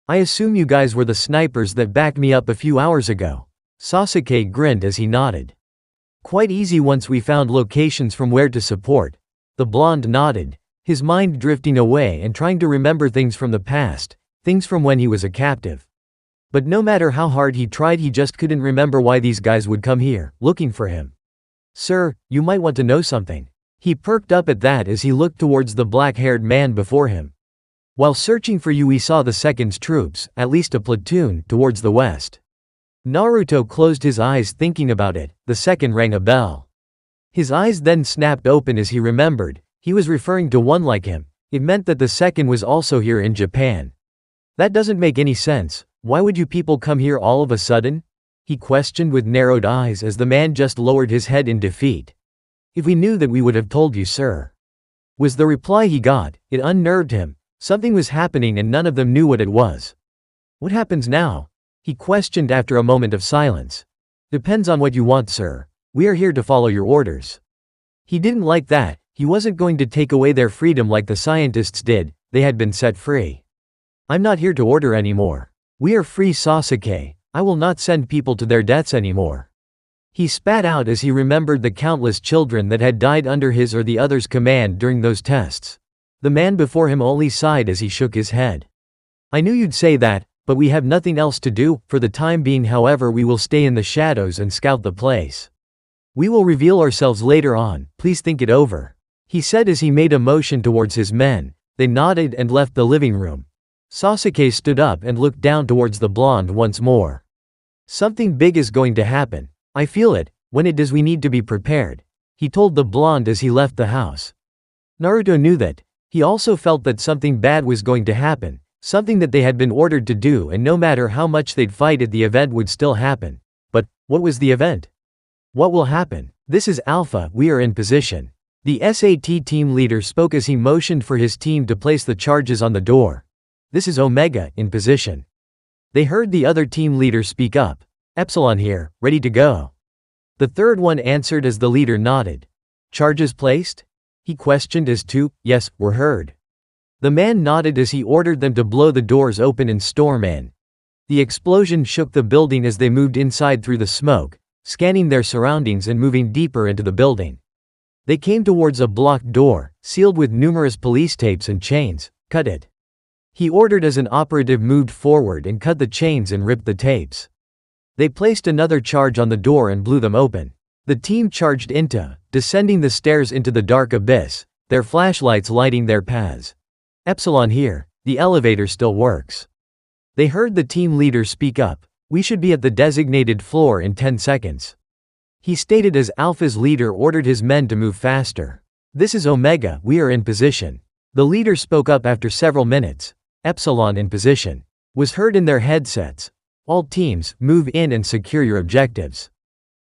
"I assume you guys were the snipers that backed me up a few hours ago." Sasuke grinned as he nodded. "Quite easy once we found locations from where to support." The blonde nodded, his mind drifting away and trying to remember things from the past, things from when he was a captive. But no matter how hard he tried he just couldn't remember why these guys would come here, looking for him. "Sir, you might want to know something." He perked up at that as he looked towards the black-haired man before him. "While searching for you we saw the second's troops, at least a platoon, towards the west." Naruto closed his eyes thinking about it. The second rang a bell. His eyes then snapped open as he remembered, he was referring to one like him. It meant that the second was also here in Japan. "That doesn't make any sense. Why would you people come here all of a sudden?" he questioned with narrowed eyes as the man just lowered his head in defeat. "If we knew that we would have told you, sir," was the reply he got. It unnerved him. Something was happening and none of them knew what it was. "What happens now?" he questioned after a moment of silence. "Depends on what you want, sir. We are here to follow your orders." He didn't like that. He wasn't going to take away their freedom like the scientists did. They had been set free. "I'm not here to order anymore. We are free, Sasuke. I will not send people to their deaths anymore." He spat out as he remembered the countless children that had died under his or the other's command during those tests. The man before him only sighed as he shook his head. "I knew you'd say that, but we have nothing else to do. For the time being, however, we will stay in the shadows and scout the place. We will reveal ourselves later on, please think it over," he said as he made a motion towards his men. They nodded and left the living room. Sasuke stood up and looked down towards the blonde once more. "Something big is going to happen. I feel it. When it does we need to be prepared," he told the blonde as he left the house. Naruto knew that. He also felt that something bad was going to happen, something that they had been ordered to do, and no matter how much they'd fight it the event would still happen. But, what was the event? What will happen? "This is Alpha, we are in position." The SAT team leader spoke as he motioned for his team to place the charges on the door. "This is Omega, in position." They heard the other team leader speak up. "Epsilon here, ready to go." The third one answered as the leader nodded. "Charges placed?" he questioned as two, "Yes, were heard." The man nodded as he ordered them to blow the doors open and storm in. The explosion shook the building as they moved inside through the smoke, scanning their surroundings and moving deeper into the building. They came towards a blocked door, sealed with numerous police tapes and chains. "Cut it," he ordered as an operative moved forward and cut the chains and ripped the tapes. They placed another charge on the door and blew them open. The team charged into, descending the stairs into the dark abyss, their flashlights lighting their paths. "Epsilon here, the elevator still works." They heard the team leader speak up. "We should be at the designated floor in 10 seconds. He stated as Alpha's leader ordered his men to move faster. "This is Omega, we are in position." The leader spoke up after several minutes. "Epsilon in position," was heard in their headsets. "All teams, move in and secure your objectives."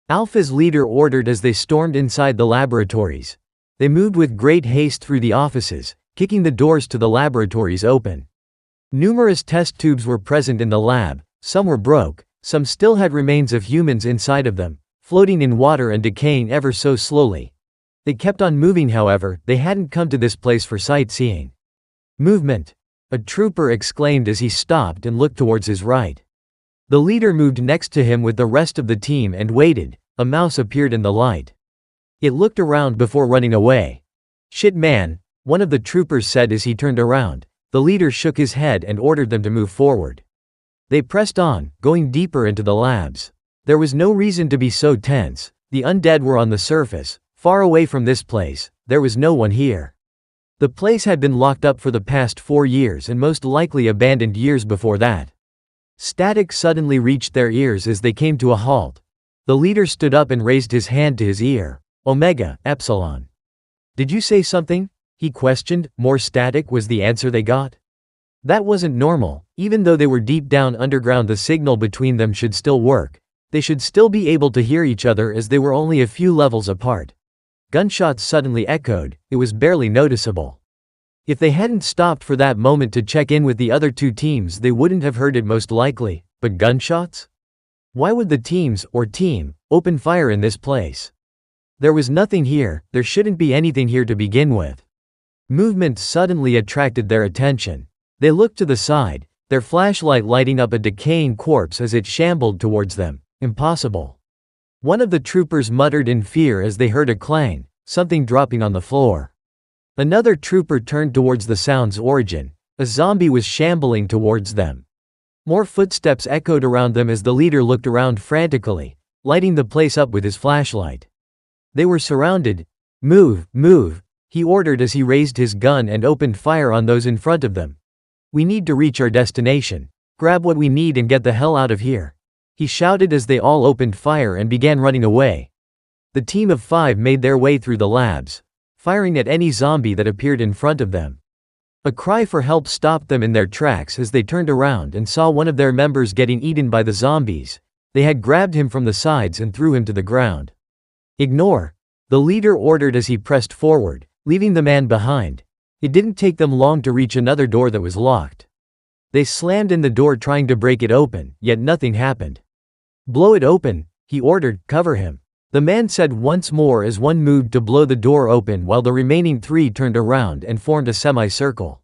Alpha's leader ordered as they stormed inside the laboratories. They moved with great haste through the offices, kicking the doors to the laboratories open. Numerous test tubes were present in the lab. Some were broke, some still had remains of humans inside of them, floating in water and decaying ever so slowly. They kept on moving, however, they hadn't come to this place for sightseeing. "Movement!" a trooper exclaimed as he stopped and looked towards his right. The leader moved next to him with the rest of the team and waited. A mouse appeared in the light. It looked around before running away. "Shit, man," one of the troopers said as he turned around. The leader shook his head and ordered them to move forward. They pressed on, going deeper into the labs. There was no reason to be so tense. The undead were on the surface, far away from this place. There was no one here. The place had been locked up for the past 4 years and most likely abandoned years before that. Static suddenly reached their ears as they came to a halt. The leader stood up and raised his hand to his ear. "Omega, Epsilon." "Did you say something?" he questioned. More static was the answer they got. That wasn't normal. Even though they were deep down underground, the signal between them should still work. They should still be able to hear each other as they were only a few levels apart. Gunshots suddenly echoed, it was barely noticeable. If they hadn't stopped for that moment to check in with the other two teams, they wouldn't have heard it most likely, but gunshots? Why would the teams, or team, open fire in this place? There was nothing here, there shouldn't be anything here to begin with. Movement suddenly attracted their attention. They looked to the side, their flashlight lighting up a decaying corpse as it shambled towards them. Impossible. One of the troopers muttered in fear as they heard a clang, something dropping on the floor. Another trooper turned towards the sound's origin. A zombie was shambling towards them. More footsteps echoed around them as the leader looked around frantically, lighting the place up with his flashlight. They were surrounded. Move, move, he ordered as he raised his gun and opened fire on those in front of them. We need to reach our destination. Grab what we need and get the hell out of here, he shouted as they all opened fire and began running away. The team of 5 made their way through the labs, firing at any zombie that appeared in front of them. A cry for help stopped them in their tracks as they turned around and saw one of their members getting eaten by the zombies. They had grabbed him from the sides and threw him to the ground. Ignore, the leader ordered as he pressed forward, leaving the man behind. It didn't take them long to reach another door that was locked. They slammed in the door trying to break it open, yet nothing happened. Blow it open, he ordered, cover him. The man said once more as one moved to blow the door open while the remaining 3 turned around and formed a semicircle.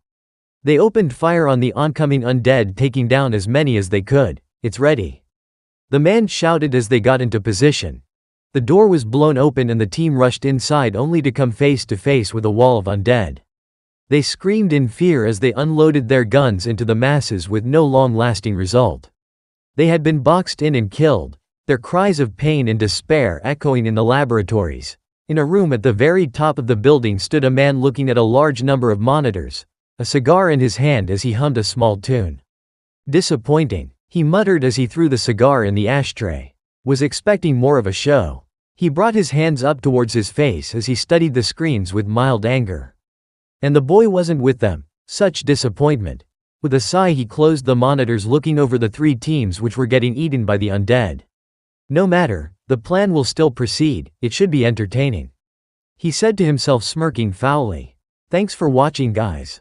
They opened fire on the oncoming undead, taking down as many as they could. It's ready, the man shouted as they got into position. The door was blown open and the team rushed inside only to come face to face with a wall of undead. They screamed in fear as they unloaded their guns into the masses with no long-lasting result. They had been boxed in and killed, their cries of pain and despair echoing in the laboratories. In a room at the very top of the building stood a man looking at a large number of monitors, a cigar in his hand as he hummed a small tune. Disappointing, he muttered as he threw the cigar in the ashtray. Was expecting more of a show. He brought his hands up towards his face as he studied the screens with mild anger. And the boy wasn't with them. Such disappointment. With a sigh he closed the monitors, looking over the 3 teams which were getting eaten by the undead. No matter, the plan will still proceed, it should be entertaining, he said to himself, smirking foully. Thanks for watching, guys.